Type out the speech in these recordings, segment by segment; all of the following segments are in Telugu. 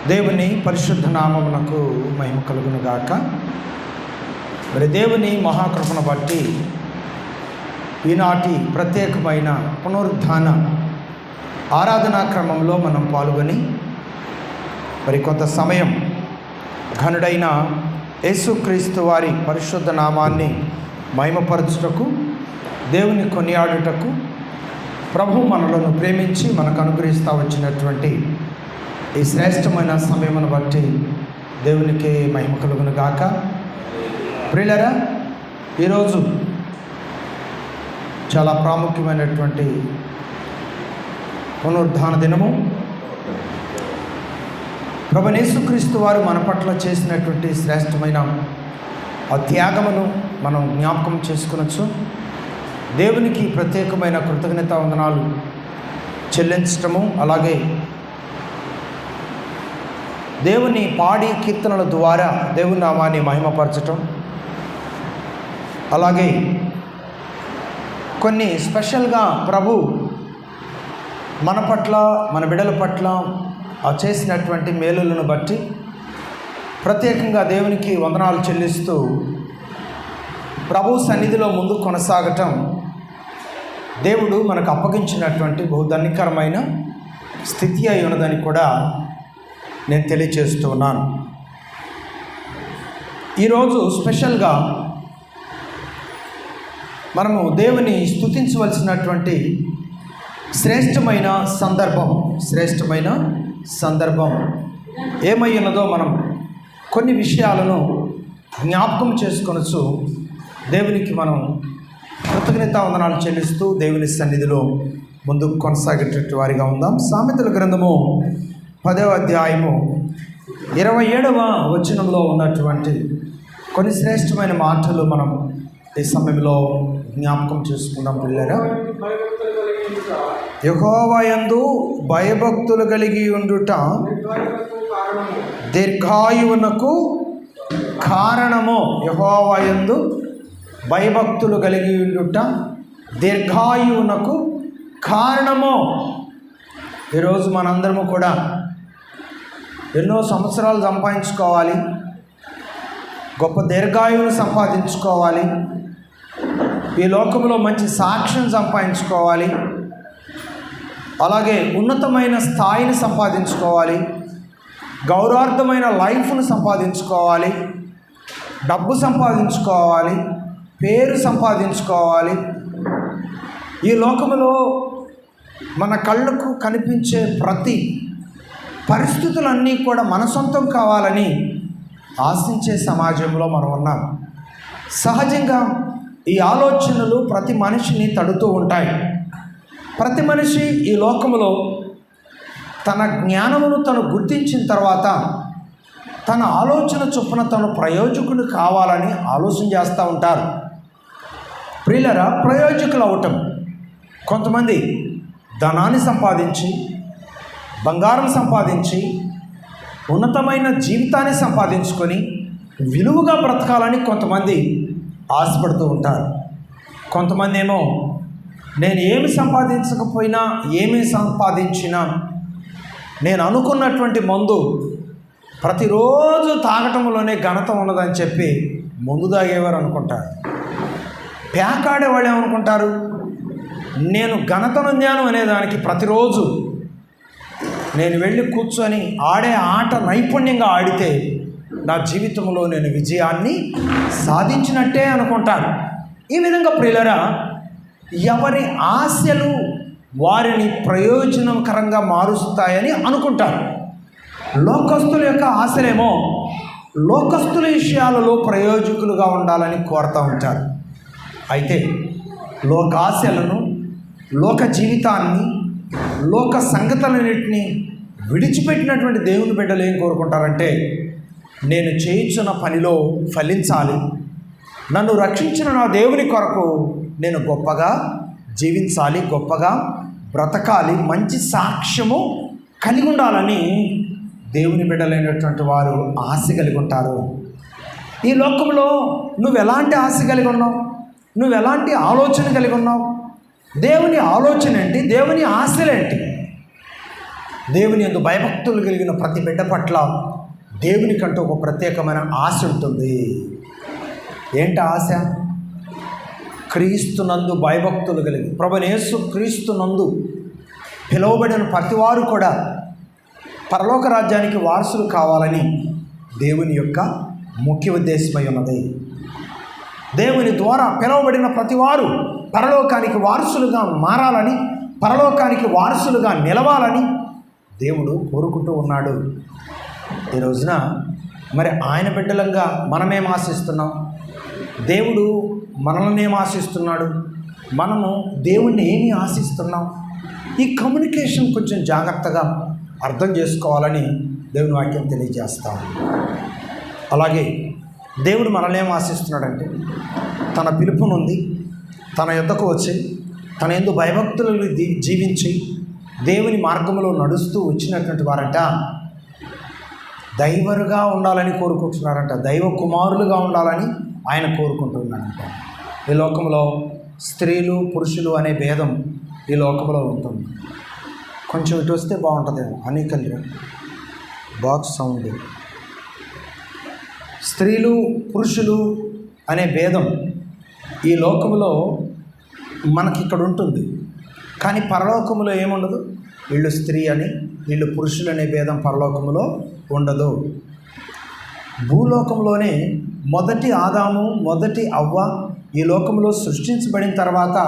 దేవుని పరిశుద్ధ నామమునకు మహిమ కలుగును గాక. మరి దేవుని మహాకృపను బట్టి ఈనాటి ప్రత్యేకమైన పునరుద్ధాన ఆరాధనా క్రమంలో మనం పాల్గొని మరి కొంత సమయం ఘనుడైన యేసుక్రీస్తు వారి పరిశుద్ధ నామాన్ని మహిమపరచుటకు, దేవుని కొనియాడుటకు, ప్రభు మనలను ప్రేమించి మనకు అనుగ్రహిస్తూ వచ్చినటువంటి ఈ శ్రేష్టమైన సమయమును బట్టి దేవునికి మహిమ కలుగును గాక. ప్రియులారా, ఈరోజు చాలా ప్రాముఖ్యమైనటువంటి పునరుద్ధాన దినము. ప్రభువైన యేసుక్రీస్తు వారు మన పట్ల చేసినటువంటి శ్రేష్టమైన ఆ త్యాగమును మనం జ్ఞాపకం చేసుకొనొచ్చు. దేవునికి ప్రత్యేకమైన కృతజ్ఞతా వందనాలు చెల్లించటము, అలాగే దేవుని పాడి కీర్తనల ద్వారా దేవుని నామాన్ని మహిమపరచటం, అలాగే కొన్ని స్పెషల్గా ప్రభు మన పట్ల, మన బిడ్డల పట్ల చేసినటువంటి మేలులను బట్టి ప్రత్యేకంగా దేవునికి వందనాలు చెల్లిస్తూ ప్రభు సన్నిధిలో ముందు కొనసాగటం దేవుడు మనకు అప్పగించినటువంటి బహుధన్యకరమైన స్థితి అయి ఉన్నదని కూడా నేను తెలియచేస్తూ ఉన్నాను. ఈరోజు స్పెషల్గా మనము దేవుని స్తుతించవలసినటువంటి శ్రేష్టమైన సందర్భం ఏమై ఉన్నదో మనం కొన్ని విషయాలను జ్ఞాపకం చేసుకొనొచ్చు. దేవునికి మనం కృతజ్ఞతా వందనాలు చెల్లిస్తూ దేవుని సన్నిధిలో ముందుకు కొనసాగేటట్టు వారిగా ఉందాం. సామెతల గ్రంథము 10వ అధ్యాయము 27వ వచనంలో ఉన్నటువంటి కొన్ని శ్రేష్టమైన మాటలు మనం ఈ సమయంలో జ్ఞాపకం చేసుకుందాం. పిల్లరా, యెహోవా యందు భయభక్తులు కలిగి ఉండుట దీర్ఘాయువునకు కారణము. యెహోవా యందు భయభక్తులు కలిగి ఉండుట దీర్ఘాయువునకు కారణము. ఈరోజు మనందరము కూడా ఎన్నో సంవత్సరాలు సంపాదించుకోవాలి, గొప్ప దీర్ఘాయువును సంపాదించుకోవాలి, ఈ లోకంలో మంచి సాక్ష్యం సంపాదించుకోవాలి, అలాగే ఉన్నతమైన స్థాయిని సంపాదించుకోవాలి, గౌరవార్థమైన లైఫ్ను సంపాదించుకోవాలి, డబ్బు సంపాదించుకోవాలి, పేరు సంపాదించుకోవాలి. ఈ లోకంలో మన కళ్ళకు కనిపించే ప్రతి పరిస్థితులన్నీ కూడా మన సొంతం కావాలని ఆశించే సమాజంలో మనం ఉన్నాం. సహజంగా ఈ ఆలోచనలు ప్రతి మనిషిని తడుతూ ఉంటాయి. ప్రతి మనిషి ఈ లోకంలో తన జ్ఞానమును తను గుర్తించిన తర్వాత తన ఆలోచన చొప్పున తను ప్రయోజకులు కావాలని ఆలోచన చేస్తూ ఉంటారు. ప్రియులరా, ప్రయోజకులు అవటం, కొంతమంది ధనాన్ని సంపాదించి, బంగారం సంపాదించి, ఉన్నతమైన జీవితాన్ని సంపాదించుకొని విలువగా బ్రతకాలని కొంతమంది ఆశపడుతూ ఉంటారు. కొంతమంది ఏమో నేను ఏమి సంపాదించకపోయినా, ఏమి సంపాదించినా నేను అనుకున్నటువంటి మందు ప్రతిరోజు తాగటంలోనే ఘనత ఉన్నదని చెప్పి మందు తాగేవారు అనుకుంటారు. పేకాడేవాళ్ళు ఏమనుకుంటారు, నేను ఘనత నొందాను అనేదానికి ప్రతిరోజు నేను వెళ్ళి కూర్చొని ఆడే ఆట నైపుణ్యంగా ఆడితే నా జీవితంలో నేను విజయాన్ని సాధించినట్టే అనుకుంటాను. ఈ విధంగా ప్రియులరా, ఎవరి ఆశలు వారిని ప్రయోజనకరంగా మారుస్తాయని అనుకుంటారు. లోకస్తుల యొక్క ఆశలేమో లోకస్తుల విషయాలలో ప్రయోజకులుగా ఉండాలని కోరుతూ ఉంటారు. అయితే లోకాశలను, లోక జీవితాన్ని, లోక సంగతులన్నింటినీ విడిచిపెట్టినటువంటి దేవుని బిడ్డలు ఏం కోరుకుంటారంటే, నేను చేయించిన పనిలో ఫలించాలి, నన్ను రక్షించిన నా దేవుని కొరకు నేను గొప్పగా జీవించాలి, గొప్పగా బ్రతకాలి, మంచి సాక్ష్యము కలిగి ఉండాలని దేవుని బిడ్డలైనటువంటి వారు ఆశ కలిగి ఉంటారు. ఈ లోకంలో నువ్వు ఎలాంటి ఆశ కలిగి ఉన్నావు, నువ్వు ఎలాంటి ఆలోచన కలిగి ఉన్నావు, దేవుని ఆలోచన ఏంటి, దేవుని ఆశలేంటి? దేవుని యందు భయభక్తులు కలిగిన ప్రతి బిడ్డ పట్ల దేవునికంటూ ఒక ప్రత్యేకమైన ఆశ ఉంటుంది. ఏంటి ఆశ? క్రీస్తునందు భయభక్తులు కలిగి ప్రభువైన యేసు క్రీస్తునందు పిలువబడిన ప్రతివారు కూడా పరలోక రాజ్యానికి వారసులు కావాలని దేవుని యొక్క ముఖ్య ఉద్దేశమై ఉన్నది. దేవుని ద్వారా పిలువబడిన ప్రతివారు పరలోకానికి వారసులుగా మారాలని, పరలోకానికి వారసులుగా నిలవాలని దేవుడు కోరుకుంటూ ఉన్నాడు. ఈ రోజున మరి ఆయన బిడ్డలంగా మనమేం ఆశిస్తున్నాం? దేవుడు మనల్ని ఏం ఆశిస్తున్నాడు? మనము దేవుణ్ణి ఏమి ఆశిస్తున్నాం? ఈ కమ్యూనికేషన్ కొంచెం జాగ్రత్తగా అర్థం చేసుకోవాలని దేవుని వాక్యం తెలియజేస్తాం. అలాగే దేవుడు మనల్ని ఏం ఆశిస్తున్నాడంటే, తన పిలుపు నుండి తన యొద్దకు వచ్చి తన యందు భయభక్తులు జీవించి దేవుని మార్గంలో నడుస్తూ వచ్చినటువంటి వారంట దైవరుగా ఉండాలని కోరుకుంటున్నారంట. దైవ కుమారులుగా ఉండాలని ఆయన కోరుకుంటున్నాడంట. ఈ లోకంలో స్త్రీలు పురుషులు అనే భేదం ఈ లోకంలో ఉంటుంది. కొంచెం ఇటు వస్తే బాగుంటుందేమో అనేకల్గా బాక్స్ సౌండ్. స్త్రీలు పురుషులు అనే భేదం ఈ లోకంలో మనకి ఇక్కడ ఉంటుంది. కానీ పరలోకములో ఏముండదు. వీళ్ళు స్త్రీ అని వీళ్ళు పురుషులు అనే భేదం పరలోకములో ఉండదు. భూలోకంలోనే మొదటి ఆదాము మొదటి అవ్వ ఈ లోకంలో సృష్టించబడిన తర్వాత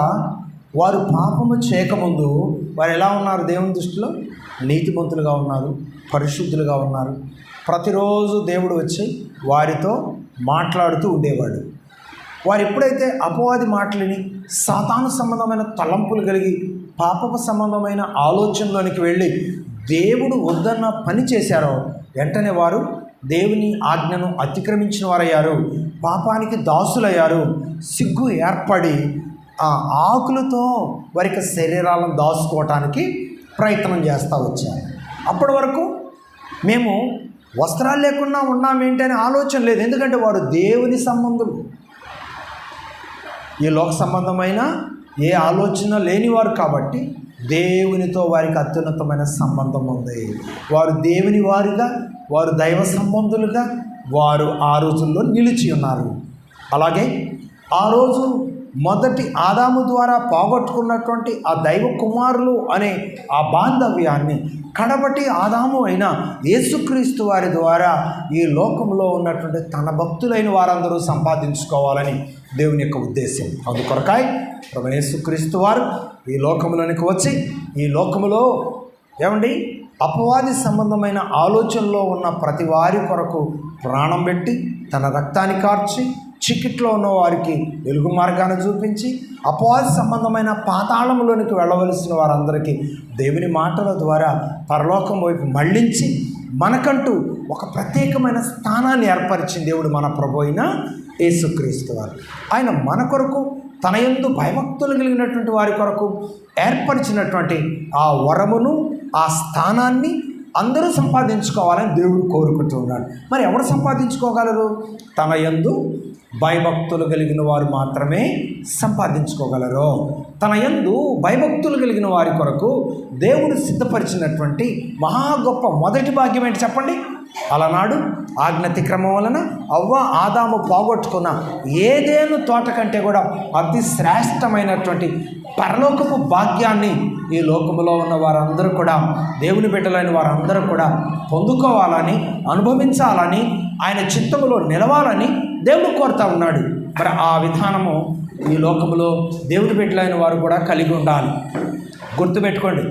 వారు పాపము చేయకముందు వారు ఎలా ఉన్నారు? దేవుని దృష్టిలో నీతిమంతులుగా ఉన్నారు, పరిశుద్ధులుగా ఉన్నారు. ప్రతిరోజు దేవుడు వచ్చి వారితో మాట్లాడుతూ ఉండేవాడు. వారు ఎప్పుడైతే అపవాది మాటలని సాతాను సంబంధమైన తలంపులు కలిగి పాపపు సంబంధమైన ఆలోచనలోనికి వెళ్ళి దేవుడు వద్దన్న పని చేశారో వెంటనే వారు దేవుని ఆజ్ఞను అతిక్రమించిన వారయ్యారు, పాపానికి దాసులయ్యారు. సిగ్గు ఏర్పడి ఆ ఆకులతో వారికి శరీరాలను దాచుకోవటానికి ప్రయత్నం చేస్తూ వచ్చారు. అప్పటి వరకు మేము వస్త్రాలు లేకుండా ఉన్నామేంటి అనే ఆలోచన లేదు. ఎందుకంటే వారు దేవుని సంబంధులు. ఈ లోక సంబంధమైన ఏ ఆలోచన లేనివారు కాబట్టి దేవునితో వారికి అత్యున్నతమైన సంబంధం ఉంది. వారు దేవుని వారుగా, వారు దైవ సంబంధులుగా వారు ఆ రోజుల్లో నిలిచి ఉన్నారు. అలాగే ఆ రోజు మొదటి ఆదాము ద్వారా పోగొట్టుకున్నటువంటి ఆ దైవ కుమారులు అనే ఆ బాంధవ్యాన్ని కడబటి ఆదాము అయిన యేసుక్రీస్తు వారి ద్వారా ఈ లోకంలో ఉన్నటువంటి తన భక్తులైన వారందరూ సంపాదించుకోవాలని దేవుని యొక్క ఉద్దేశం. అందుకొరకాయ ప్రభువైన యేసుక్రీస్తు వారు ఈ లోకంలోనికి వచ్చి ఈ లోకములో అపవాది సంబంధమైన ఆలోచనలో ఉన్న ప్రతి వారి కొరకు ప్రాణం పెట్టి తన రక్తాన్ని కార్చి చికిట్లో ఉన్న వారికి వెలుగు మార్గాన్ని చూపించి అపవాది సంబంధమైన పాతాళంలోనికి వెళ్ళవలసిన వారందరికీ దేవుని మాటల ద్వారా పరలోకం వైపు మళ్ళించి మనకంటూ ఒక ప్రత్యేకమైన స్థానాన్ని ఏర్పరిచిన దేవుడు మన ప్రభు అయిన యేసుక్రీస్తు వారు. ఆయన మన కొరకు తన యందు భయభక్తులు కలిగినటువంటి వారి కొరకు ఏర్పరిచినటువంటి ఆ వరమును ఆ స్థానాన్ని అందరూ సంపాదించుకోవాలని దేవుడు కోరుకుంటున్నాడు. మరి ఎవరు సంపాదించుకోగలరు? తన యందు భయభక్తులు కలిగిన వారు మాత్రమే సంపాదించుకోగలరు. తన యందు భయభక్తులు కలిగిన వారి కొరకు దేవుడు సిద్ధపరిచినటువంటి మహా గొప్ప మొదటి భాగ్యం ఏంటి చెప్పండి? అలనాడు ఆజ్ఞాతిక్రమం వలన అవ్వ ఆదాము పోగొట్టుకున్న ఏదేను తోట కంటే కూడా అతి శ్రేష్టమైనటువంటి పరలోకపు భాగ్యాన్ని ఈ లోకములో ఉన్న వారందరూ కూడా, దేవుని బిడ్డలైన వారందరూ కూడా పొందుకోవాలని, అనుభవించాలని, ఆయన చిత్తములో నిలవాలని దేవుడు కోరుతా ఉన్నాడు. మరి ఆ విధానము ఈ లోకములో దేవుని బిడ్డలైన వారు కూడా కలిగి ఉండాలి. గుర్తుపెట్టుకోండి,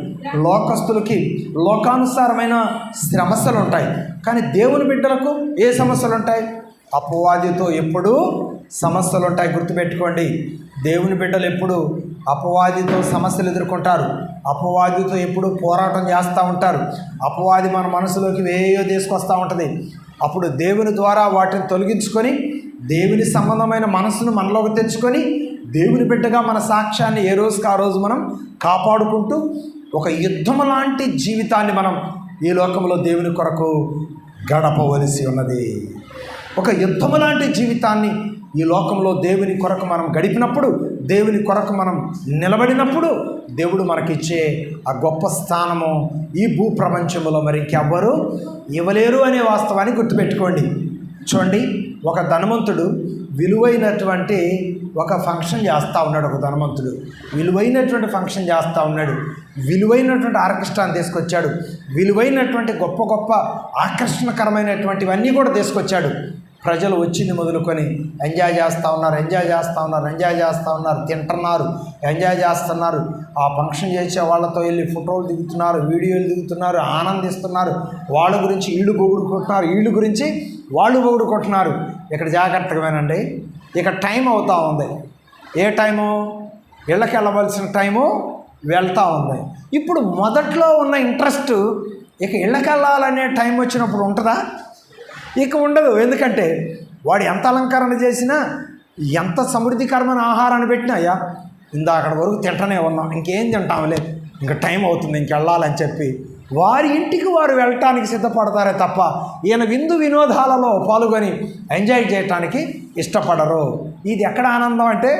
లోకస్తులకి లోకానుసారమైన సమస్యలు ఉంటాయి, కానీ దేవుని బిడ్డలకు ఏ సమస్యలు ఉంటాయి? అపవాదితో ఎప్పుడూ సమస్యలు ఉంటాయి. గుర్తుపెట్టుకోండి, దేవుని బిడ్డలు ఎప్పుడు అపవాదితో సమస్యలు ఎదుర్కొంటారు. అపవాదితో ఎప్పుడు పోరాటం చేస్తూ ఉంటారు. అపవాది మన మనసులోకి వేయో తీసుకొస్తూ ఉంటుంది. అప్పుడు దేవుని ద్వారా వాటిని తొలగించుకొని దేవుని సంబంధమైన మనసును మనలోకి తెచ్చుకొని దేవుని బిడ్డగా మన సాక్ష్యాన్ని ఏ రోజుకి ఆ రోజు మనం కాపాడుకుంటూ ఒక యుద్ధం లాంటి జీవితాన్ని మనం ఈ లోకంలో దేవుని కొరకు గడపవలసి ఉన్నది. ఒక యుద్ధం లాంటి జీవితాన్ని ఈ లోకంలో దేవుని కొరకు మనం గడిపినప్పుడు, దేవుని కొరకు మనం నిలబడినప్పుడు దేవుడు మనకిచ్చే ఆ గొప్ప స్థానము ఈ భూ ప్రపంచంలో మరి ఇంకెవ్వరూ ఇవ్వలేరు అనే వాస్తవాన్ని గుర్తుపెట్టుకోండి. చూడండి, ఒక ధనవంతుడు విలువైనటువంటి ఒక ఫంక్షన్ చేస్తూ ఉన్నాడు. ఒక ధనవంతుడు విలువైనటువంటి ఫంక్షన్ చేస్తూ ఉన్నాడు. విలువైనటువంటి ఆర్కెస్ట్రాని తీసుకొచ్చాడు. విలువైనటువంటి గొప్ప గొప్ప ఆకర్షణకరమైనటువంటివన్నీ కూడా తీసుకొచ్చాడు. ప్రజలు వచ్చింది మొదలుకొని ఎంజాయ్ చేస్తూ ఉన్నారు, తింటున్నారు, ఎంజాయ్ చేస్తున్నారు. ఆ ఫంక్షన్ చేసే వాళ్ళతో వెళ్ళి ఫోటోలు దిగుతున్నారు, వీడియోలు దిగుతున్నారు, ఆనందిస్తున్నారు. వాళ్ళ గురించి వీళ్ళు పొగుడుకుంటున్నారు, వీళ్ళు గురించి వాళ్ళు పొగుడుకుంటున్నారు. ఇక్కడ జాగ్రత్తగా వినండి, ఇక టైం అవుతూ ఉంది. ఏ టైము? ఇళ్ళకి వెళ్ళవలసిన టైము వెళ్తూ ఉంది. ఇప్పుడు మొదట్లో ఉన్న ఇంట్రెస్ట్ ఇక ఇళ్ళకి వెళ్ళాలనే టైం వచ్చినప్పుడు ఉంటుందా? ఇక ఉండదు. ఎందుకంటే వాడు ఎంత అలంకరణ చేసినా, ఎంత సమృద్ధికరమైన ఆహారాన్ని పెట్టినా, అయ్యా అక్కడి వరకు తింటనే ఉన్నాం, ఇంకేం తింటాంలే, ఇంకా టైం అవుతుంది, ఇంకెళ్ళాలని చెప్పి వారి ఇంటికి వారు వెళ్ళటానికి సిద్ధపడతారే తప్ప ఈయన విందు వినోదాలలో పాల్గొని ఎంజాయ్ చేయటానికి ఇష్టపడరు. ఇది ఎక్కడ ఆనందం అంటే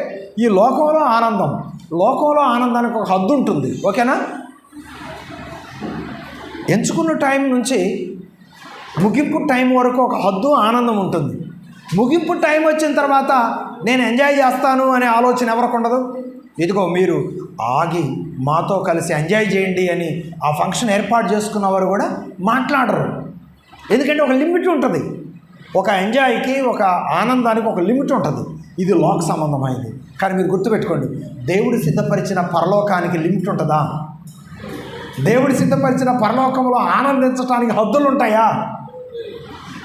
ఈ లోకంలో ఆనందం. లోకంలో ఆనందానికి ఒక హద్దు ఉంటుంది, ఓకేనా? ఎంచుకున్న టైం నుంచి ముగింపు టైం వరకు ఒక హద్దు ఆనందం ఉంటుంది. ముగింపు టైం వచ్చిన తర్వాత నేను ఎంజాయ్ చేస్తాను అనే ఆలోచన ఎవరికి ఉండదు. ఇదిగో మీరు ఆగి మాతో కలిసి ఎంజాయ్ చేయండి అని ఆ ఫంక్షన్ ఏర్పాటు చేసుకున్నవారు కూడా మాట్లాడరు. ఎందుకంటే ఒక లిమిట్ ఉంటుంది. ఒక ఎంజాయ్కి, ఒక ఆనందానికి ఒక లిమిట్ ఉంటుంది. ఇది లోక సంబంధమైంది. కానీ మీరు గుర్తుపెట్టుకోండి, దేవుడు సిద్ధపరిచిన పరలోకానికి లిమిట్ ఉంటుందా? దేవుడు సిద్ధపరిచిన పరలోకంలో ఆనందించడానికి హద్దులు ఉంటాయా?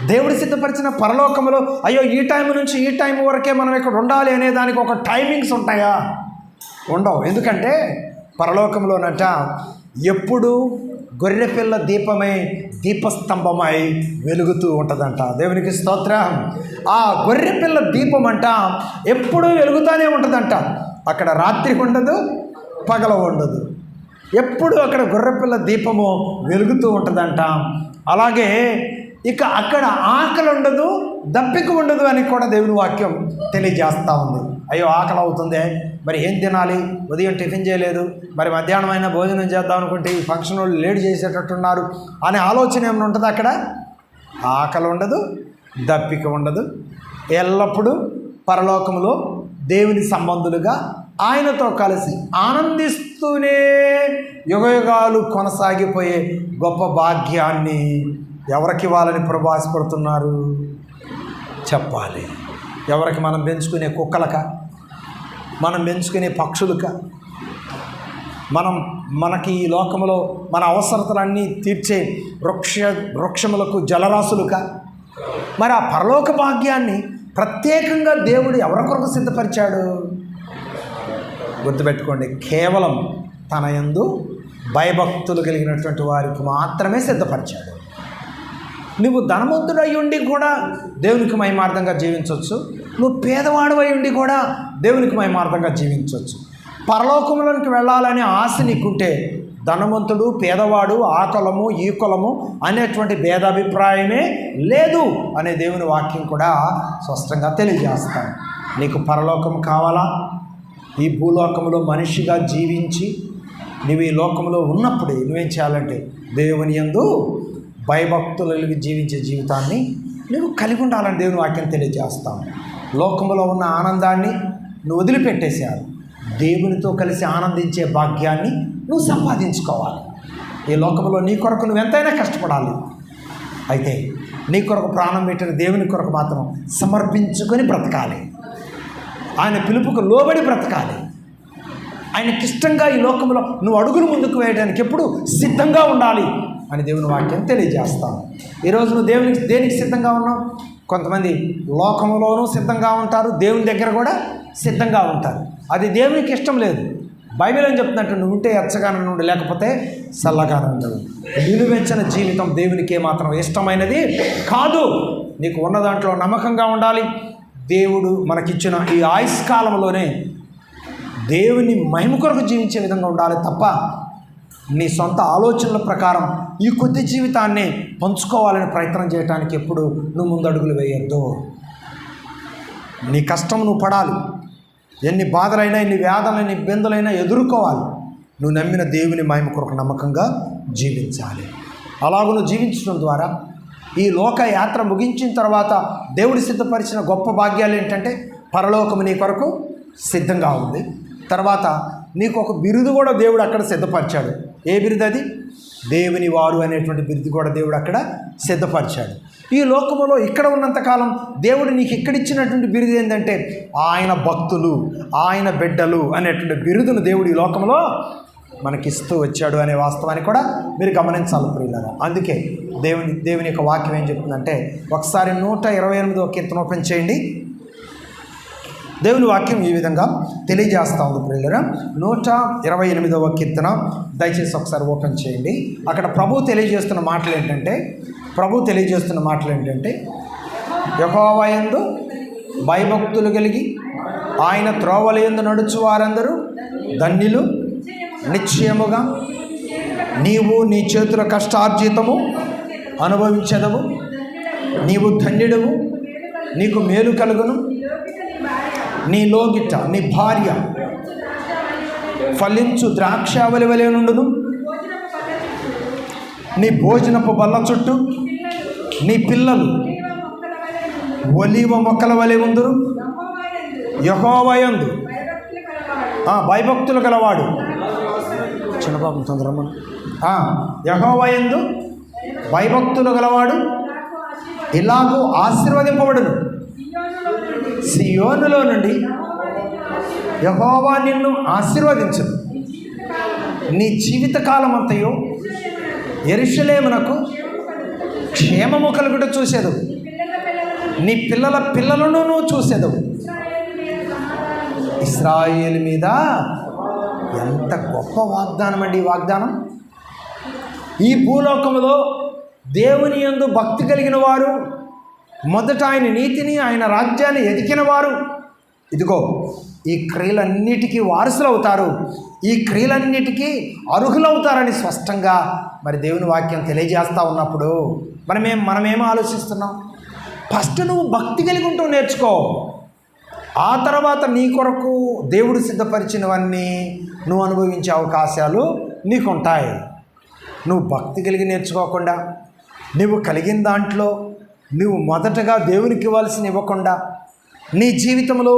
దేవుడు సిద్ధపరిచిన పరలోకంలో అయ్యో ఈ టైం నుంచి ఈ టైం వరకే మనం ఇక్కడ ఉండాలి అనే దానికి ఒక టైమింగ్స్ ఉంటాయా? ఉండవు. ఎందుకంటే పరలోకంలోనట ఎప్పుడు గొర్రెపిల్ల దీపమై దీపస్తంభమై వెలుగుతూ ఉంటుందంట. దేవునికి స్తోత్రం. ఆ గొర్రెపిల్ల దీపం అంట ఎప్పుడూ వెలుగుతూనే ఉంటుందంట. అక్కడ రాత్రి ఉండదు, పగల ఉండదు. ఎప్పుడు అక్కడ గొర్రెపిల్ల దీపము వెలుగుతూ ఉంటుందంట. అలాగే ఇక అక్కడ ఆకలి ఉండదు, దప్పిక ఉండదు అని కూడా దేవుని వాక్యం తెలియజేస్తూ ఉంది. అయ్యో ఆకలి అవుతుంది, మరి ఏం తినాలి, ఉదయం టిఫిన్ చేయలేదు, మరి మధ్యాహ్నం అయినా భోజనం చేద్దాం అనుకుంటే ఈ ఫంక్షన్ వాళ్ళు లేట్ చేసేటట్టున్నారు అనే ఆలోచన ఏమైనా ఉంటుంది అక్కడ? ఆకలి ఉండదు, దప్పిక ఉండదు. ఎల్లప్పుడూ పరలోకంలో దేవుని సంబంధులుగా ఆయనతో కలిసి ఆనందిస్తూనే యుగయుగాలు కొనసాగిపోయే గొప్ప భాగ్యాన్ని ఎవరికి ఇవ్వాలని ప్రభు ఆశపడుతున్నారు? చెప్పాలి. ఎవరికి? మనం పెంచుకునే కుక్కలక, మనం పెంచుకునే పక్షులక, మనకి ఈ లోకంలో మన అవసరతలన్నీ తీర్చే వృక్షములకు, జలరాశులుక? మరి ఆ పరలోక భాగ్యాన్ని ప్రత్యేకంగా దేవుడు ఎవరి కొరకు సిద్ధపరిచాడు? గుర్తుపెట్టుకోండి, కేవలం తన యందు భయభక్తులు కలిగినటువంటి వారికి మాత్రమే సిద్ధపరిచాడు. నువ్వు ధనవంతుడు అయి ఉండి కూడా దేవునికి మహిమార్థంగా జీవించవచ్చు. నువ్వు పేదవాడు అయి ఉండి కూడా దేవునికి మహిమార్థంగా జీవించవచ్చు. పరలోకంలోనికి వెళ్ళాలనే ఆశ నీకుంటే ధనవంతుడు, పేదవాడు, ఆ కులము, ఈ కులము అనేటువంటి భేదాభిప్రాయమే లేదు అనే దేవుని వాక్యం కూడా స్పష్టంగా తెలియజేస్తాను. నీకు పరలోకం కావాలా? ఈ భూలోకంలో మనిషిగా జీవించి నువ్వు ఈ లోకంలో ఉన్నప్పుడే నువ్వేం చేయాలంటే దేవుని యందు భయభక్తులు జీవించే జీవితాన్ని నువ్వు కలిగి ఉండాలని దేవుని వాక్యం తెలియజేస్తాను. లోకంలో ఉన్న ఆనందాన్ని నువ్వు వదిలిపెట్టేసేయాలి. దేవునితో కలిసి ఆనందించే భాగ్యాన్ని నువ్వు సంపాదించుకోవాలి. ఈ లోకంలో నీ కొరకు నువ్వు ఎంతైనా కష్టపడాలి. అయితే నీ కొరకు ప్రాణం పెట్టిన దేవుని కొరకు మాత్రం సమర్పించుకొని బ్రతకాలి. ఆయన పిలుపుకు లోబడి బ్రతకాలి. ఆయనకి ఇష్టంగా ఈ లోకంలో నువ్వు అడుగులు ముందుకు వేయడానికి ఎప్పుడు సిద్ధంగా ఉండాలి అని దేవుని వాక్యం తెలియజేస్తాను. ఈరోజు నువ్వు దేనికి సిద్ధంగా ఉన్నావు? కొంతమంది లోకంలోనూ సిద్ధంగా ఉంటారు, దేవుని దగ్గర కూడా సిద్ధంగా ఉంటారు. అది దేవునికి ఇష్టం లేదు. బైబిల్ ఏం చెప్తున్నట్టు నువ్వు ఉంటే ఎచ్చగానే నుండి, లేకపోతే చల్లగానే ఉండదు. నిలువెచ్చని జీవితం దేవునికి ఏమాత్రం ఇష్టమైనది కాదు. నీకు ఉన్న దాంట్లో నమ్మకంగా ఉండాలి. దేవుడు మనకిచ్చిన ఈ ఆయుష్కాలంలోనే దేవుని మహిమ కొరకు జీవించే విధంగా ఉండాలి తప్ప నీ సొంత ఆలోచనల ప్రకారం ఈ కొద్ది జీవితాన్ని పంచుకోవాలని ప్రయత్నం చేయడానికి ఎప్పుడు నువ్వు ముందడుగులు వేయొద్దు. నీ కష్టం నువ్వు పడాలి. ఎన్ని బాధలైనా, ఎన్ని వ్యాధులైనా, ఇబ్బందులైనా ఎదుర్కోవాలి. నువ్వు నమ్మిన దేవుని మహిమ కొరకు నమ్మకంగా జీవించాలి. అలాగూ నువ్వు జీవించడం ద్వారా ఈ లోక యాత్ర ముగించిన తర్వాత దేవుడు సిద్ధపరిచిన గొప్ప భాగ్యాలు ఏంటంటే, పరలోకము నీ కొరకు సిద్ధంగా ఉంది. తర్వాత నీకు ఒక బిరుదు కూడా దేవుడు అక్కడ సిద్ధపరిచాడు. ఏ బిరుదు అది? దేవుని వారు అనేటువంటి బిరుదు కూడా దేవుడు అక్కడ సిద్ధపరిచాడు. ఈ లోకములో ఇక్కడ ఉన్నంతకాలం దేవుడు నీకు ఇక్కడిచ్చినటువంటి బిరుదు ఏంటంటే ఆయన భక్తులు, ఆయన బిడ్డలు అనేటువంటి బిరుదును దేవుడు ఈ లోకంలో మనకిస్తూ వచ్చాడు అనే వాస్తవాన్ని కూడా మీరు గమనించాలి ప్రియులారా. అందుకే దేవుని యొక్క వాక్యం ఏం చెప్తుందంటే, ఒకసారి 128వ కీర్తన ఓపెన్ చేయండి. దేవుని వాక్యం ఈ విధంగా తెలియజేస్తూ ఉంది ప్రియులారా. 128వ కీర్తన దయచేసి ఒకసారి ఓపెన్ చేయండి. అక్కడ ప్రభు తెలియజేస్తున్న మాటలు ఏంటంటే యెహోవా యందు భయభక్తులు కలిగి ఆయన త్రోవల యందు నడుచు వారందరూ ధన్యులు. నిశ్చయముగా నీవు నీ చేతుల కష్టార్జితము అనుభవించెదవు. నీవు ధన్యుడవు, నీకు మేలు కలుగును. నీ లోగిట నీ భార్య ఫలించు ద్రాక్షావళి వలె నుండును. నీ భోజనపు బల్ల చుట్టూ నీ పిల్లలు ఒలీవ మొక్కల వలె ఉందురు. యెహోవా యందు భయభక్తులు గలవాడు. చిన్నబాబు తొందరమ్మను. యెహోవా యందు భయభక్తులు గలవాడు ఇలాగూ ఆశీర్వదింపబడును. సియోనులో నుండి యెహోవా నిన్ను ఆశీర్వదించును. నీ జీవితకాలం అంతయు యెరూషలేమునకు క్షేమము కలుగుట చూసేదు. నీ పిల్లల పిల్లలను నువ్వు చూసేదు. ఇశ్రాయేలు మీద ఎంత గొప్ప వాగ్దానం అండి ఈ వాగ్దానం. ఈ భూలోకములో దేవుని యందు భక్తి కలిగిన వారు, మొదట ఆయన నీతిని, ఆయన రాజ్యాన్ని ఎదికిన వారు, ఇదిగో ఈ క్రియలన్నిటికీ వారసులు అవుతారు, ఈ క్రియలన్నిటికీ అర్హులవుతారని స్పష్టంగా మరి దేవుని వాక్యం తెలియజేస్తూ ఉన్నప్పుడు మనమేం ఆలోచిస్తున్నాం? ఫస్ట్ నువ్వు భక్తి కలిగి ఉంటూ నేర్చుకో. ఆ తర్వాత నీ కొరకు దేవుడు సిద్ధపరిచినవన్నీ నువ్వు అనుభవించే అవకాశాలు నీకుంటాయి. నువ్వు భక్తి కలిగి నేర్చుకోకుండా, నువ్వు కలిగిన దాంట్లో నువ్వు మొదటగా దేవునికి ఇవ్వాల్సిన ఇవ్వకుండా, నీ జీవితంలో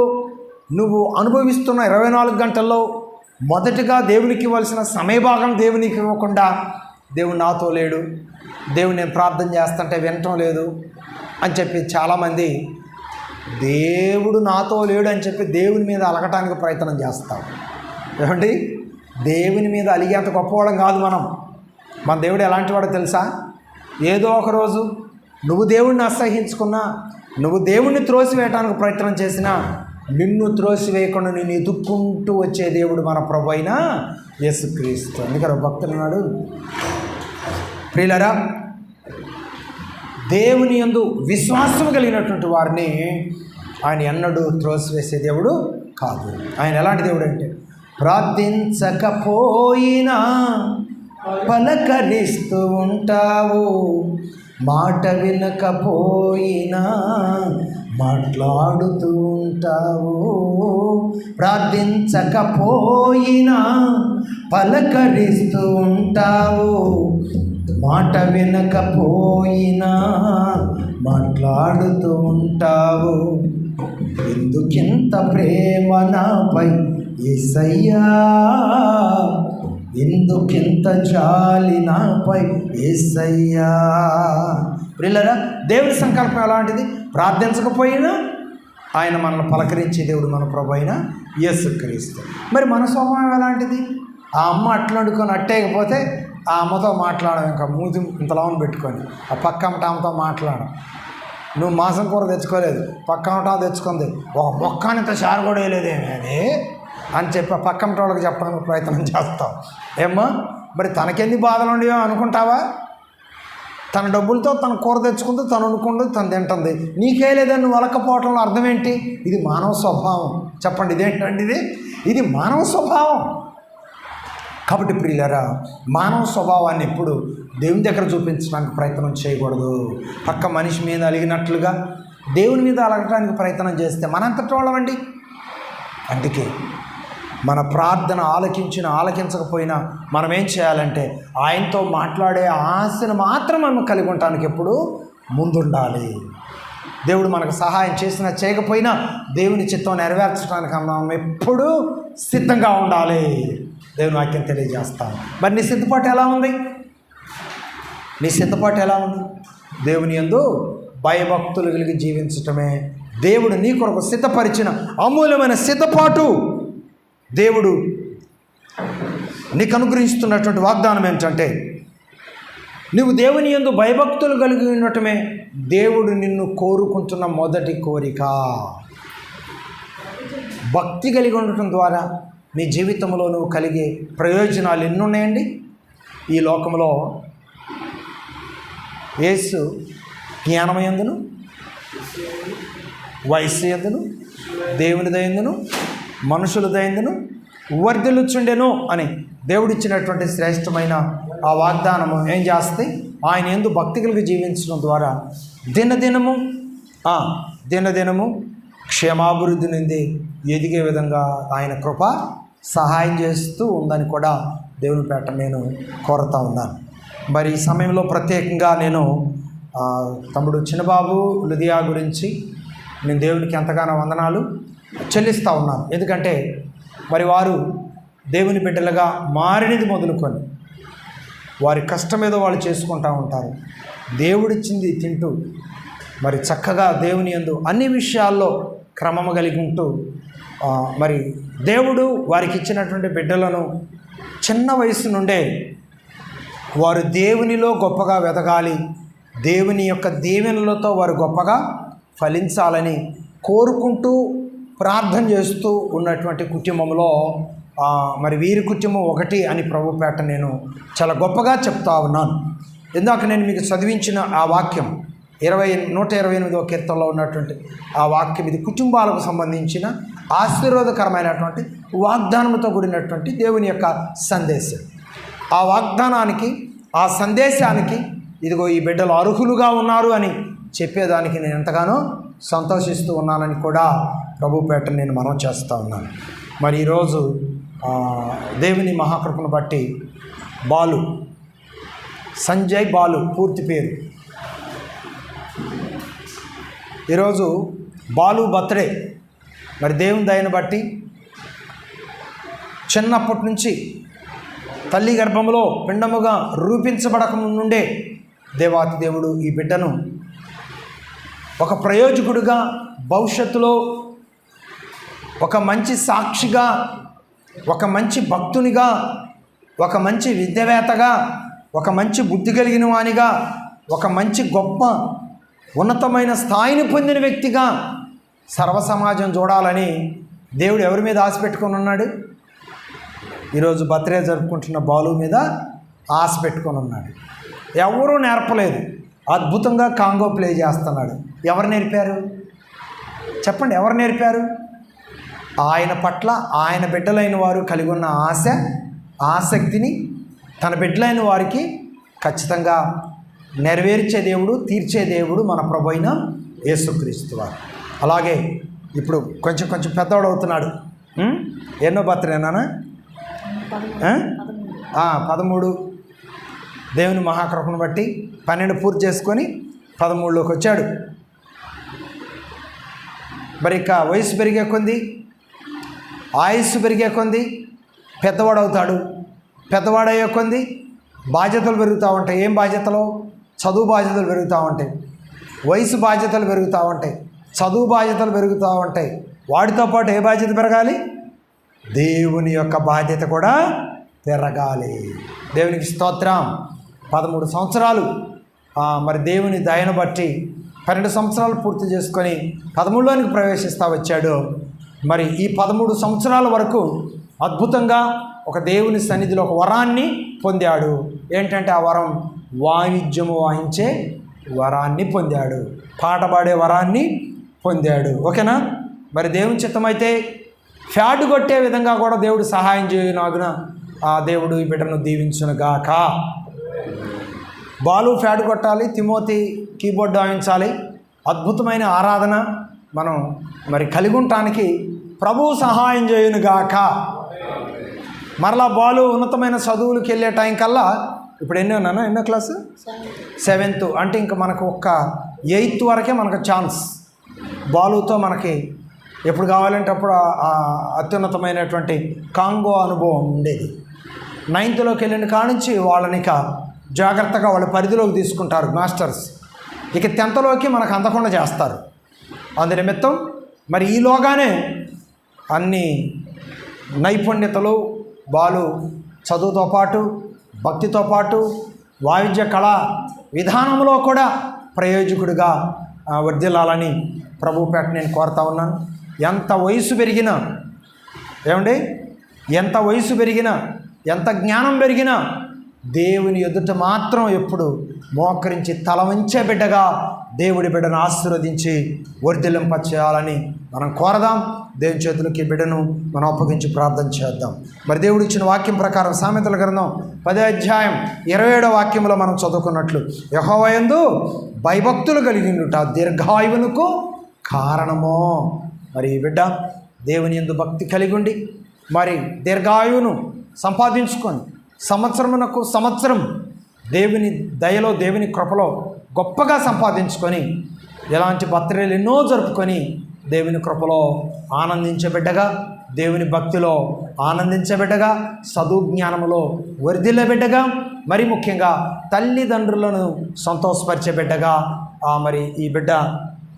నువ్వు అనుభవిస్తున్న 24 గంటల్లో మొదటగా దేవునికి ఇవ్వాల్సిన సమయభాగం దేవునికి ఇవ్వకుండా, దేవుడు నాతో లేడు, దేవుడు నేను ప్రార్థన చేస్తుంటే వినటం లేదు అని చెప్పి చాలామంది దేవుడు నాతో లేడు అని చెప్పి దేవుని మీద అలగటానికి ప్రయత్నం చేస్తాం. ఏమండి, దేవుని మీద అలిగేంత గొప్పవాళ్ళం కాదు మనం. మన దేవుడు ఎలాంటి వాడో తెలుసా? ఏదో ఒకరోజు నువ్వు దేవుడిని అసహించుకున్నా, నువ్వు దేవుడిని త్రోసివేయటానికి ప్రయత్నం చేసినా, నిన్ను త్రోసివేయకుండా నిన్ను ఎదుక్కుంటూ వచ్చే దేవుడు మన ప్రభు అయిన యేసుక్రీస్తు. అందుకని భక్తులు అన్నాడు, ప్రియులారా, దేవుని యందు విశ్వాసం కలిగినటువంటి వారిని ఆయన ఎన్నడూ త్రోసివేసే దేవుడు కాదు. ఆయన ఎలాంటి దేవుడు అంటే, ప్రార్థించకపోయినా పలకరిస్తూ ఉంటావు, మాట వినకపోయినా మాట్లాడుతూ ఉంటావు. ప్రార్థించకపోయినా పలకరిస్తూ ఉంటావు, మాట వినకపోయినా మాట్లాడుతూ ఉంటావు. ఎందుకింత ప్రేమ నాపై యేసయ్యా, ఎందుకింత జాలి నాపై యేసయ్యా. ప్రియులారా, దేవుడి సంకల్పం ఎలాంటిది? ప్రార్థించకపోయినా ఆయన మనల్ని పలకరించే దేవుడు మన ప్రభు అయిన యేసుక్రీస్తు. మరి మన స్వభావం ఎలాంటిది? ఆ అమ్మ అట్లా వండుకొని అట్టేయకపోతే ఆ అమ్మతో మాట్లాడడం, ఇంకా మూతి ఇంతలోని పెట్టుకొని ఆ పక్క అమ్మతో మాట్లాడడం. నువ్వు మాసం కూర తెచ్చుకోలేదు, పక్క అమ్మట తెచ్చుకుంది, ఒక మొక్కానింత చారు కూడా వేయలేదేమి అది అని చెప్పి ఆ పక్క అమ్మటోళ్ళకి చెప్పడానికి ప్రయత్నం చేస్తావు. ఏమ్మా, మరి తనకెన్ని బాధలు ఉండేవో అనుకుంటావా? తన డబ్బులతో తన కూర తెచ్చుకుంటూ తను వండుకుంటుంది, తను తింటుంది, నీకే లేదని నువ్వు వలకపోవటంలో అర్థం ఏంటి? ఇది మానవ స్వభావం. చెప్పండి, ఇదేంటండి? ఇది మానవ స్వభావం. కాబట్టి ప్రియులారా, మానవ స్వభావాన్ని ఎప్పుడు దేవుని దగ్గర చూపించడానికి ప్రయత్నం చేయకూడదు. పక్క మనిషి మీద అలిగినట్లుగా దేవుని మీద అలగటానికి ప్రయత్నం చేస్తే మనంతటి వాళ్ళమండి. అందుకే మన ప్రార్థన ఆలకించకపోయినా మనం ఏం చేయాలంటే ఆయనతో మాట్లాడే ఆశను మాత్రం మనం కలిగి ఉండటానికి ఎప్పుడు ముందుండాలి. దేవుడు మనకు సహాయం చేసినా చేయకపోయినా దేవుని చిత్తం నెరవేర్చడానికి మనం ఎప్పుడూ సిద్ధంగా ఉండాలి. దేవుని వాక్యం తెలియజేస్తాను. మరి నీ సిద్ధపాటు ఎలా ఉంది? దేవుని యందు భయభక్తులు కలిగి జీవించటమే దేవుడు నీ కొరకు సిద్ధపరిచిన అమూల్యమైన సిద్ధపాటు. దేవుడు నీకు అనుగ్రహిస్తున్నటువంటి వాగ్దానం ఏంటంటే, నువ్వు దేవుని యందు భయభక్తులు కలిగి ఉండటమే దేవుడు నిన్ను కోరుకుంటున్న మొదటి కోరిక. భక్తి కలిగి ఉండటం ద్వారా నీ జీవితంలో నువ్వు కలిగే ప్రయోజనాలు ఎన్ని ఉన్నాయండి. ఈ లోకంలో యేసు జ్ఞానమయందును, వయస్సు యందును, దేవుని దయందును, మనుషుల దయందును వర్ధిల్లుచుండెను అని దేవుడిచ్చినటువంటి శ్రేష్టమైన ఆ వాగ్దానము ఏం చేస్తే, ఆయన యందు భక్తి కలిగి జీవించడం ద్వారా దినదినము క్షేమాభివృద్ధి నుండి ఎదిగే విధంగా ఆయన కృప సహాయం చేస్తూ ఉందని కూడా దేవుని పేట నేను కోరుతా ఉన్నాను. మరి ఈ సమయంలో ప్రత్యేకంగా నేను తమ్ముడు చిన్నబాబు లుధియా గురించి నేను దేవునికి ఎంతగానో వందనాలు చెల్లిస్తూ ఉన్నాను. ఎందుకంటే మరి వారు దేవుని బిడ్డలుగా మారినది మొదలుకొని వారి కష్టం ఏదో వాళ్ళు చేసుకుంటూ ఉంటారు. దేవుడిచ్చింది తింటూ మరి చక్కగా దేవుని యందు అన్ని విషయాల్లో క్రమము కలిగి ఉంటూ మరి దేవుడు వారికి ఇచ్చినటువంటి బిడ్డలను చిన్న వయసు నుండే వారు దేవునిలో గొప్పగా వెదగాలి, దేవుని యొక్క దీవెనలతో వారు గొప్పగా ఫలించాలని కోరుకుంటూ ప్రార్థన చేస్తూ ఉన్నటువంటి కుటుంబంలో మరి వీరి కుటుంబం ఒకటి అని ప్రభుపేట నేను చాలా గొప్పగా చెప్తా ఉన్నాను. ఇందాక నేను మీకు చదివించిన ఆ వాక్యం 128వ కీర్తనలో ఉన్నటువంటి ఆ వాక్యం, ఇది కుటుంబాలకు సంబంధించిన ఆశీర్వాదకరమైనటువంటి వాగ్దానంతో కూడినటువంటి దేవుని యొక్క సందేశం. ఆ వాగ్దానానికి, ఆ సందేశానికి ఇదిగో ఈ బిడ్డలు అర్హులుగా ఉన్నారు అని చెప్పేదానికి నేను ఎంతగానో సంతోషిస్తూ ఉన్నానని కూడా ప్రభుపేట నేను మనం చేస్తూ ఉన్నాను. మరి ఈరోజు దేవుని మహాకృపను బట్టి సంజయ్ బాలు పూర్తి పేరు, ఈరోజు బాలు బర్త్డే. మరి దేవుని దయను బట్టి చిన్నప్పటి నుంచి తల్లి గర్భంలో పిండముగా రూపించబడక నుండే దేవాతి దేవుడు ఈ బిడ్డను ఒక ప్రయోజకుడిగా, భవిష్యత్తులో ఒక మంచి సాక్షిగా, ఒక మంచి భక్తునిగా, ఒక మంచి విద్యావేత్తగా, ఒక మంచి బుద్ధి కలిగిన వానిగా, ఒక మంచి గొప్ప ఉన్నతమైన స్థాయిని పొందిన వ్యక్తిగా సర్వసమాజం చూడాలని దేవుడు ఎవరి మీద ఆశ పెట్టుకొని ఉన్నాడు? ఈరోజు బర్త్డే జరుపుకుంటున్న బాలు మీద ఆశ పెట్టుకొని ఉన్నాడు. ఎవరూ నేర్పలేదు, అద్భుతంగా కాంగో ప్లే చేస్తున్నాడు. ఎవరు నేర్పారు చెప్పండి? ఎవరు నేర్పారు? ఆయన పట్ల ఆయన బిడ్డలైన వారు కలిగి ఉన్న ఆసక్తిని తన బిడ్డలైన వారికి ఖచ్చితంగా నెరవేర్చే దేవుడు, తీర్చే దేవుడు మన ప్రభు అయిన యేసుక్రీస్తు వారు. అలాగే ఇప్పుడు కొంచెం పెద్దవాడు అవుతున్నాడు. ఎన్నో బర్త్డేనా? 13. దేవుని మహాకృపను బట్టి 12 పూర్తి చేసుకొని 13లోకి వచ్చాడు. మరి ఇక వయసు పెరిగే కొంది, ఆయుస్సు పెరిగే కొంది పెద్దవాడు అవుతాడు. పెద్దవాడయ్యే కొంది బాధ్యతలు పెరుగుతూ ఉంటాయి. ఏం బాధ్యతలు? చదువు బాధ్యతలు పెరుగుతూ ఉంటాయి, వయసు బాధ్యతలు పెరుగుతూ ఉంటాయి, చదువు బాధ్యతలు పెరుగుతూ ఉంటాయి. వాటితో పాటు ఏ బాధ్యత పెరగాలి? దేవుని యొక్క బాధ్యత కూడా పెరగాలి. దేవునికి స్తోత్రం. 13 సంవత్సరాలు మరి దేవుని దయను బట్టి 12 సంవత్సరాలు పూర్తి చేసుకొని 13లోనికి ప్రవేశిస్తూ వచ్చాడు. మరి ఈ 13 సంవత్సరాల వరకు అద్భుతంగా ఒక దేవుని సన్నిధిలో ఒక వరాన్ని పొందాడు. ఏంటంటే ఆ వరం వాయిద్యము వాయించే వరాన్ని పొందాడు, పాట పాడే వరాన్ని పొందాడు. ఓకేనా? మరి దేవుని చిత్తమైతే ఫ్యాడ్ కొట్టే విధంగా కూడా దేవుడు సహాయం చేయనాగున ఆ దేవుడు ఈ బిడ్డను దీవించునుగాక. బాలు ఫ్యాడ్ కొట్టాలి, తిమోతి కీబోర్డ్ వాయించాలి, అద్భుతమైన ఆరాధన మనం మరి కలిగి ఉండటానికి ప్రభువు సహాయం చేయునుగాక. మరలా బాలు ఉన్నతమైన చదువులకు వెళ్ళే టైం కల్లా ఇప్పుడు ఎన్నో క్లాసు 7th, అంటే ఇంకా మనకు ఒక్క 8th వరకే మనకు ఛాన్స్. బాలుతో మనకి ఎప్పుడు కావాలంటే అప్పుడు అత్యున్నతమైనటువంటి కాంగో అనుభవం ఉండేది. 9thలోకి వెళ్ళిన కానించి వాళ్ళని ఇక జాగ్రత్తగా వాళ్ళ పరిధిలోకి తీసుకుంటారు మాస్టర్స్. ఇక 10thలోకి మనకు అందకుండా చేస్తారు. అందు నిమిత్తం మరి ఈలోగానే అన్ని నైపుణ్యతలు బాలు చదువుతో పాటు భక్తితో పాటు వాయిద్య కళా విధానంలో కూడా ప్రయోజకుడిగా వర్ధిల్లాలని ప్రభుపేట నేను కోరుతా ఉన్నాను. ఎంత వయసు పెరిగినా ఎంత జ్ఞానం పెరిగినా దేవుని ఎదుట మాత్రం ఎప్పుడు మోకరించి తల వంచే బిడ్డగా దేవుడి బిడ్డను ఆశీర్వదించి వర్ధిల్లింప చేయాలని మనం కోరదాం. దేవుని చేతులకి బిడ్డను మనం అప్పగించి ప్రార్థన చేద్దాం. మరి దేవుడు ఇచ్చిన వాక్యం ప్రకారం సామెతల గ్రంథం 10వ అధ్యాయం 27వ వాక్యంలో మనం చదువుకున్నట్లు, యెహోవా యందు భయభక్తులు కలిగినట దీర్ఘాయువునకు కారణమో. మరి ఈ బిడ్డ దేవుని యందు భక్తి కలిగి ఉండి మరి దీర్ఘాయువును సంపాదించుకొని సంవత్సరం దేవుని దయలో దేవుని కృపలో గొప్పగా సంపాదించుకొని ఎలాంటి బర్త్డేలు ఎన్నో జరుపుకొని దేవుని కృపలో ఆనందించబిడ్డగా, దేవుని భక్తిలో ఆనందించబిడ్డగా, చదువు జ్ఞానంలో వర్ధిల్లబిడ్డగా, మరి ముఖ్యంగా తల్లిదండ్రులను సంతోషపరిచేబిడ్డగా మరి ఈ బిడ్డ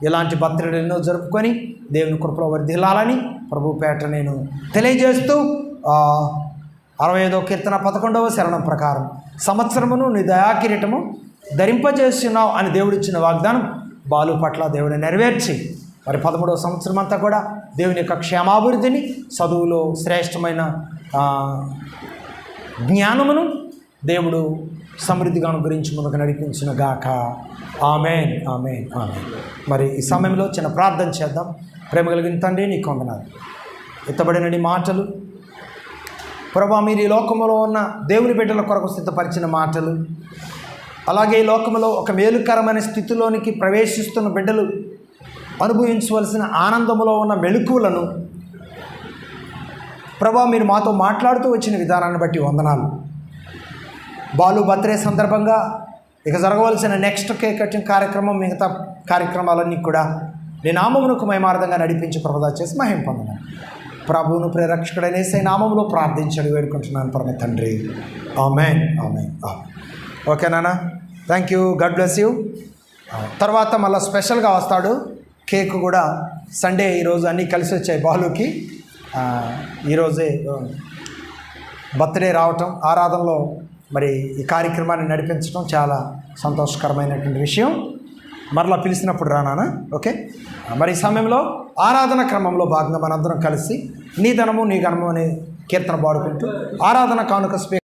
ఇలాంటి బర్త్డేలు ఎన్నో జరుపుకొని దేవుని కృపలో వర్ధిల్లాలని ప్రభుపేట నేను తెలియజేస్తూ 65వ కీర్తన 11వ శరణం ప్రకారం సంవత్సరమును నీ దయాకిరీటము ధరింపజేస్తున్నావు అని దేవుడిచ్చిన వాగ్దానం బాలు పట్ల దేవుని నెరవేర్చి మరి 13వ సంవత్సరం అంతా కూడా దేవుని యొక్క క్షేమాభివృద్ధిని, చదువులో శ్రేష్టమైన జ్ఞానమును దేవుడు సమృద్ధిగా గురించి ముందుకు నడిపించిన గాక. ఆమేన్, ఆమేన్, ఆమేన్. మరి ఈ సమయంలో చిన్న ప్రార్థన చేద్దాం. ప్రేమ కలిగిన తండ్రి, నీకు వందనాలు. ఎత్తబడిన నీ మాటలు ప్రభా, మీరు ఈ లోకంలో ఉన్న దేవుని బిడ్డల కొరకు సిద్ధపరిచిన మాటలు, అలాగే ఈ లోకంలో ఒక మేలుకరమైన స్థితిలోనికి ప్రవేశిస్తున్న బిడ్డలు అనుభవించవలసిన ఆనందములో ఉన్న మెళుకువలను ప్రభా మీరు మాతో మాట్లాడుతూ వచ్చిన విధానాన్ని బట్టి వందనాలు. బాలు బర్త్డే సందర్భంగా ఇక జరగవలసిన నెక్స్ట్ కేక్ కటింగ్ కార్యక్రమం, మిగతా కార్యక్రమాలన్నీ కూడా నీ నామమునకు మహిమార్థంగా నడిపించి ప్రబోధ చేసి మహిమ పొందను. ప్రభువును ప్రేరక్షకుడైన యేసయ్య నామములో ప్రార్థించడి వేడుకుంటున్నాను పరమ తండ్రి. ఆమేన్, ఆమేన్, ఆమేన్. ఓకే నాన్న, thank you, God bless you. తర్వాత మళ్ళీ స్పెషల్గా వస్తాడు కేక్ కూడా. సండే ఈరోజు అన్నీ కలిసి వచ్చాయి బాలుకి. ఈరోజే బర్త్డే రావటం, ఆరాధనలో మరి ఈ కార్యక్రమాన్ని నడిపించడం చాలా సంతోషకరమైనటువంటి విషయం. మరలా పిలిచినప్పుడు రానా? ఓకే. మరి ఈ సమయంలో ఆరాధన క్రమంలో భాగంగా మనందరం కలిసి నీ ధనము నీ ఘనము అనే కీర్తన పాడుకుంటూ ఆరాధన కానుక